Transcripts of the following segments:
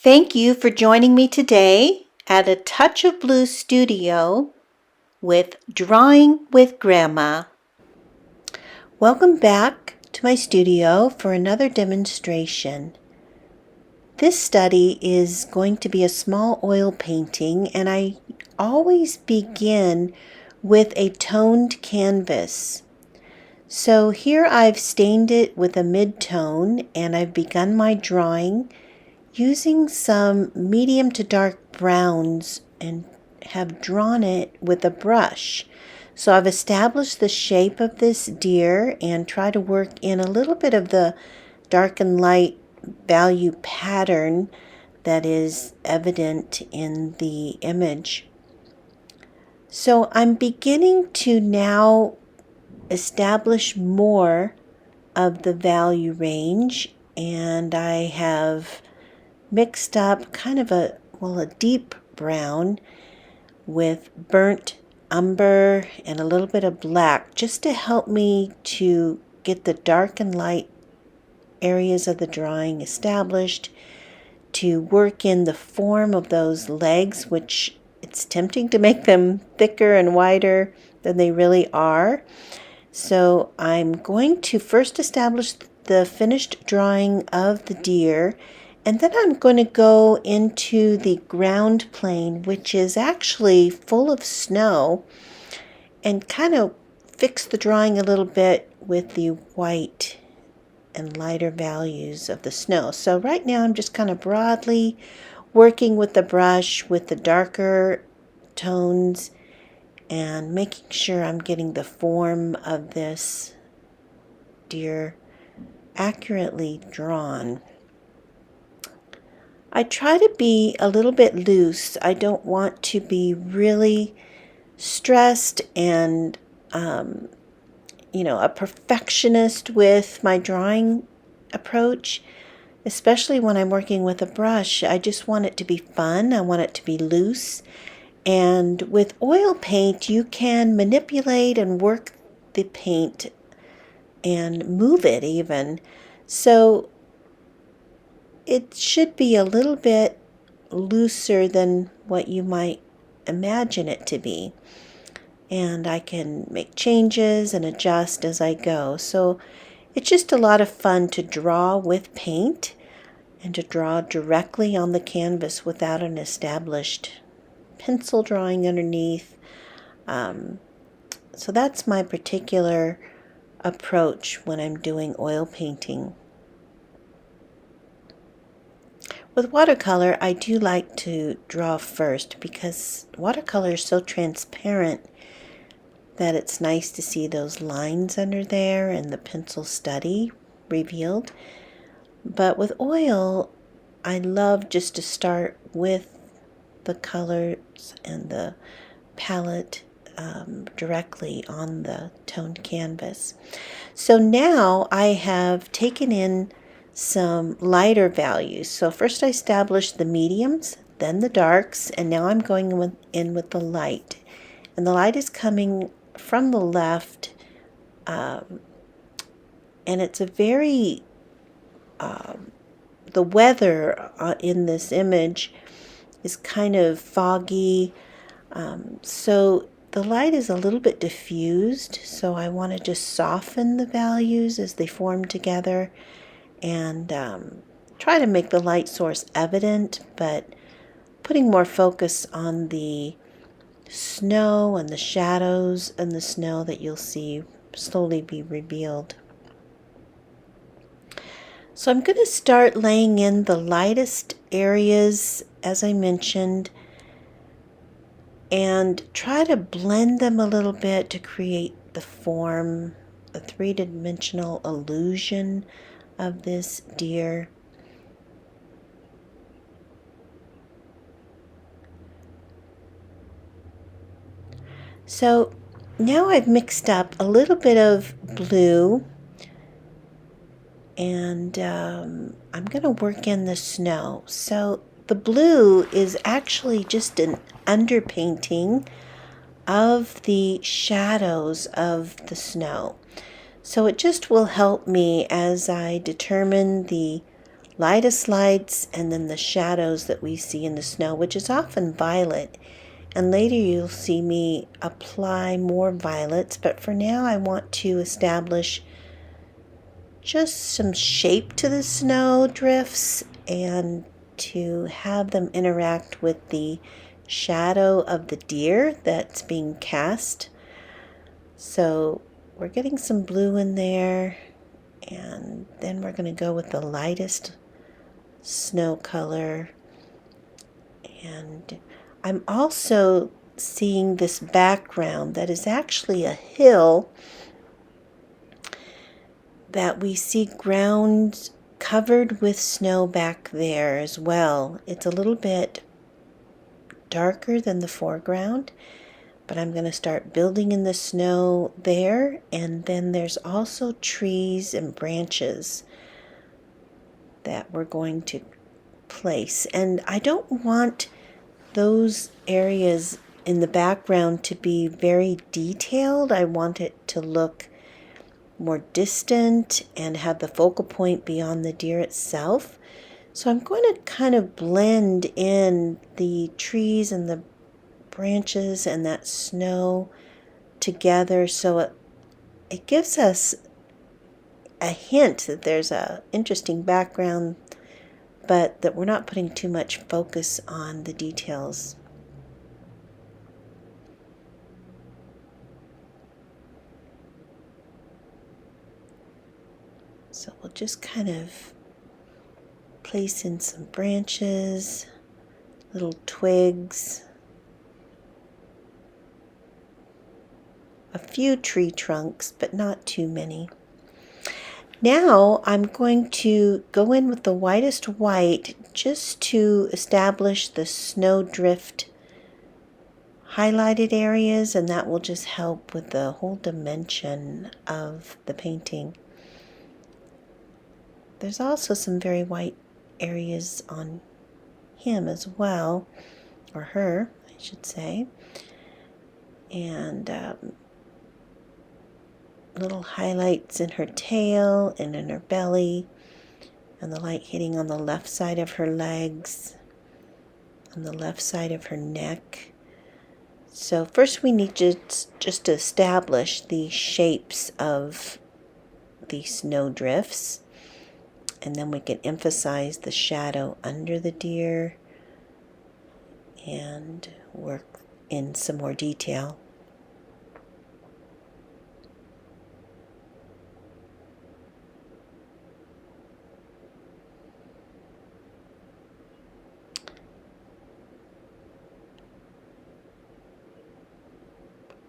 Thank you for joining me today at A Touch of Blue Studio with Drawing with Grandma. Welcome back to my studio for another demonstration. This study is going to be a small oil painting, and I always begin with a toned canvas. So here I've stained it with a mid-tone, and I've begun my drawing using some medium to dark browns and have drawn it with a brush. So I've established the shape of this deer and try to work in a little bit of the dark and light value pattern that is evident in the image. So I'm beginning to now establish more of the value range, and I have mixed up kind of a deep brown with burnt umber and a little bit of black, just to help me to get the dark and light areas of the drawing established, to work in the form of those legs, which it's tempting to make them thicker and wider than they really are. So I'm going to first establish the finished drawing of the deer, and then I'm going to go into the ground plane, which is actually full of snow, and kind of fix the drawing a little bit with the white and lighter values of the snow. So right now I'm just kind of broadly working with the brush with the darker tones and making sure I'm getting the form of this deer accurately drawn. I try to be a little bit loose. I don't want to be really stressed and a perfectionist with my drawing approach, especially when I'm working with a brush. I just want it to be fun. I want it to be loose. And with oil paint, you can manipulate and work the paint and move it even. So it should be a little bit looser than what you might imagine it to be. And I can make changes and adjust as I go. So it's just a lot of fun to draw with paint and to draw directly on the canvas without an established pencil drawing underneath. So that's my particular approach when I'm doing oil painting. With watercolor, I do like to draw first because watercolor is so transparent that it's nice to see those lines under there and the pencil study revealed. But with oil, I love just to start with the colors and the palette directly on the toned canvas. So now I have taken in some lighter values. So first I established the mediums, then the darks, and now I'm going in with the light. And the light is coming from the left, and it's a very, the weather in this image is kind of foggy, so the light is a little bit diffused, so I want to just soften the values as they form together and try to make the light source evident, but putting more focus on the snow and the shadows and the snow that you'll see slowly be revealed. So I'm going to start laying in the lightest areas, as I mentioned, and try to blend them a little bit to create the form, the three-dimensional illusion of this deer. So now I've mixed up a little bit of blue, and I'm going to work in the snow. So the blue is actually just an underpainting of the shadows of the snow. So it just will help me as I determine the lightest lights and then the shadows that we see in the snow, which is often violet. And later you'll see me apply more violets, but for now I want to establish just some shape to the snow drifts and to have them interact with the shadow of the deer that's being cast. So we're getting some blue in there, and then we're going to go with the lightest snow color. And I'm also seeing this background that is actually a hill that we see ground covered with snow back there as well. It's a little bit darker than the foreground, but I'm going to start building in the snow there. And then there's also trees and branches that we're going to place. And I don't want those areas in the background to be very detailed. I want it to look more distant and have the focal point be on the deer itself. So I'm going to kind of blend in the trees and the branches and that snow together, so it gives us a hint that there's a interesting background, but that we're not putting too much focus on the details. So we'll just kind of place in some branches, little twigs, a few tree trunks, but not too many. Now I'm going to go in with the whitest white just to establish the snowdrift highlighted areas, and that will just help with the whole dimension of the painting. There's also some very white areas on him as well, or her, I should say, and little highlights in her tail and in her belly, and the light hitting on the left side of her legs, on the left side of her neck. So first we need to just establish the shapes of the snow drifts, and then we can emphasize the shadow under the deer and work in some more detail.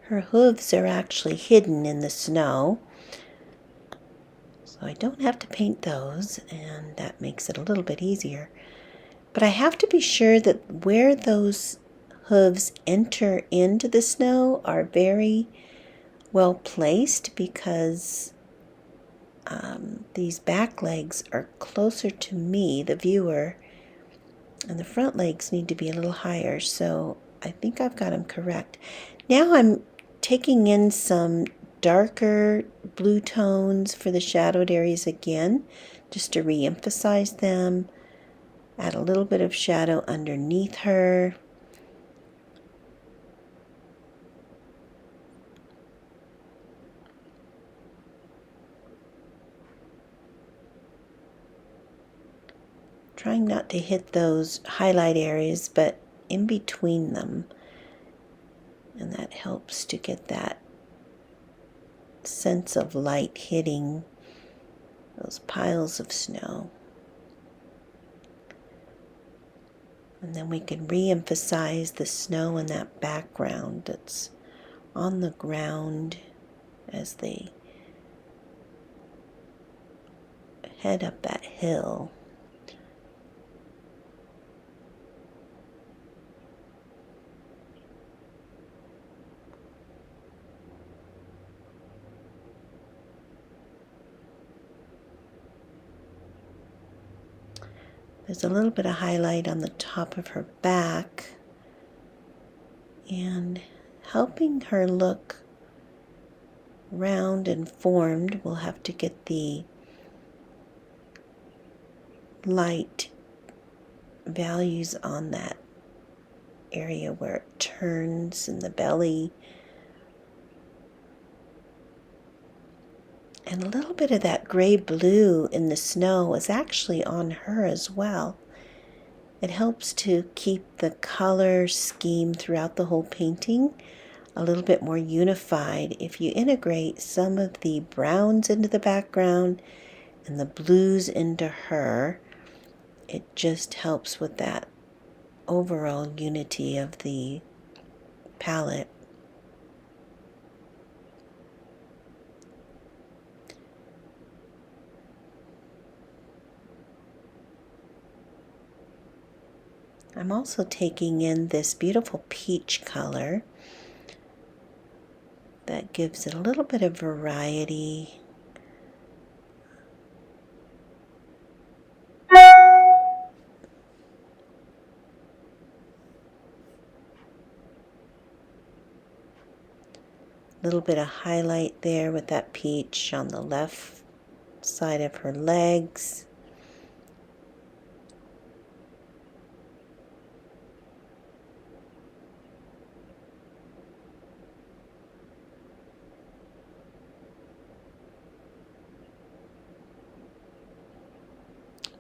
Her hooves are actually hidden in the snow, so I don't have to paint those, and that makes it a little bit easier. But I have to be sure that where those hooves enter into the snow are very well placed, because these back legs are closer to me, the viewer, and the front legs need to be a little higher, so I think I've got them correct. Now I'm taking in some darker blue tones for the shadowed areas again, just to re-emphasize them, add a little bit of shadow underneath her. Trying not to hit those highlight areas, but in between them. And that helps to get that sense of light hitting those piles of snow. And then we can re-emphasize the snow in that background that's on the ground as they head up that hill. There's a little bit of highlight on the top of her back, and helping her look round and formed, we'll have to get the light values on that area where it turns in the belly. And a little bit of that gray blue in the snow is actually on her as well. It helps to keep the color scheme throughout the whole painting a little bit more unified if you integrate some of the browns into the background and the blues into her. It just helps with that overall unity of the palette. I'm also taking in this beautiful peach color that gives it a little bit of variety. A little bit of highlight there with that peach on the left side of her legs.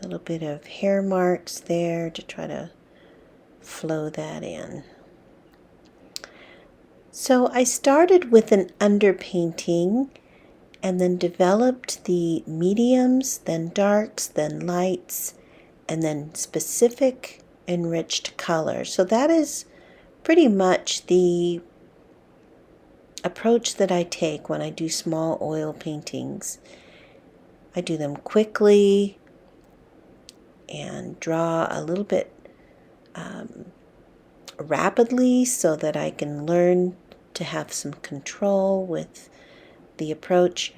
A little bit of hair marks there to try to flow that in. So I started with an underpainting and then developed the mediums, then darks, then lights, and then specific enriched color. So that is pretty much the approach that I take when I do small oil paintings. I do them quickly and draw a little bit rapidly so that I can learn to have some control with the approach.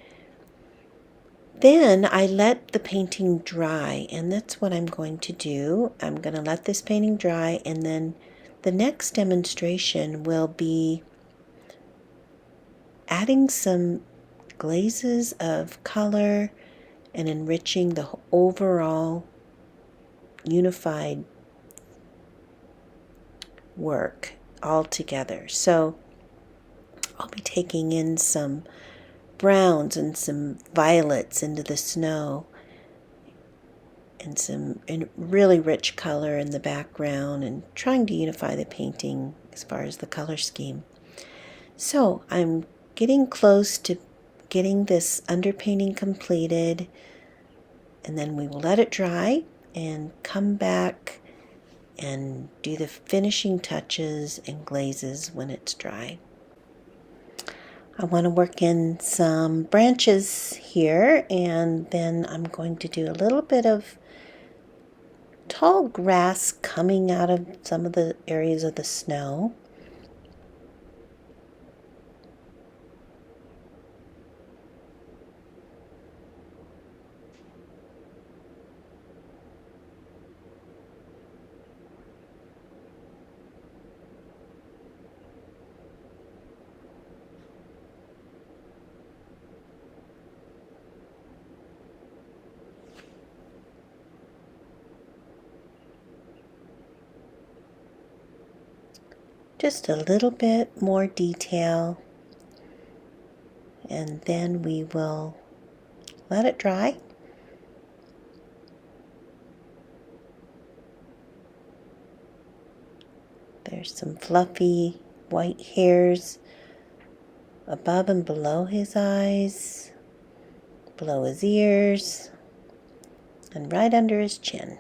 Then I let the painting dry, and that's what I'm going to do. I'm going to let this painting dry, and then the next demonstration will be adding some glazes of color and enriching the overall unified work all together. So I'll be taking in some browns and some violets into the snow and some really rich color in the background and trying to unify the painting as far as the color scheme. So I'm getting close to getting this underpainting completed, and then we will let it dry and come back and do the finishing touches and glazes when it's dry. I want to work in some branches here, and then I'm going to do a little bit of tall grass coming out of some of the areas of the snow. Just a little bit more detail, and then we will let it dry. There's some fluffy white hairs above and below his eyes, below his ears, and right under his chin.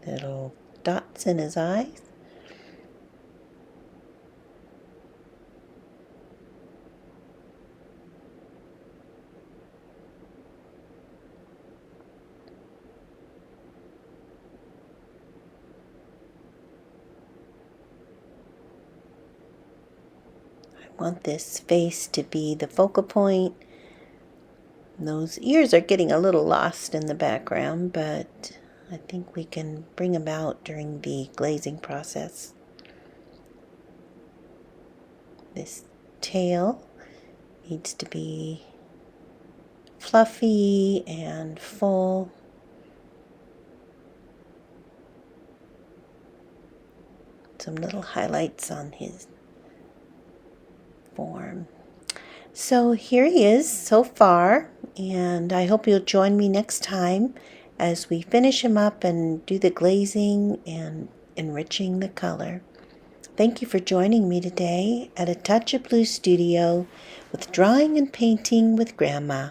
Little dots in his eyes. want this face to be the focal point. Those ears are getting a little lost in the background, but I think we can bring them out during the glazing process. This tail needs to be fluffy and full. Some little highlights on his form. So here he is so far, and I hope you'll join me next time as we finish him up and do the glazing and enriching the color. Thank you for joining me today at A Touch of Blue Studio with Drawing and Painting with Grandma.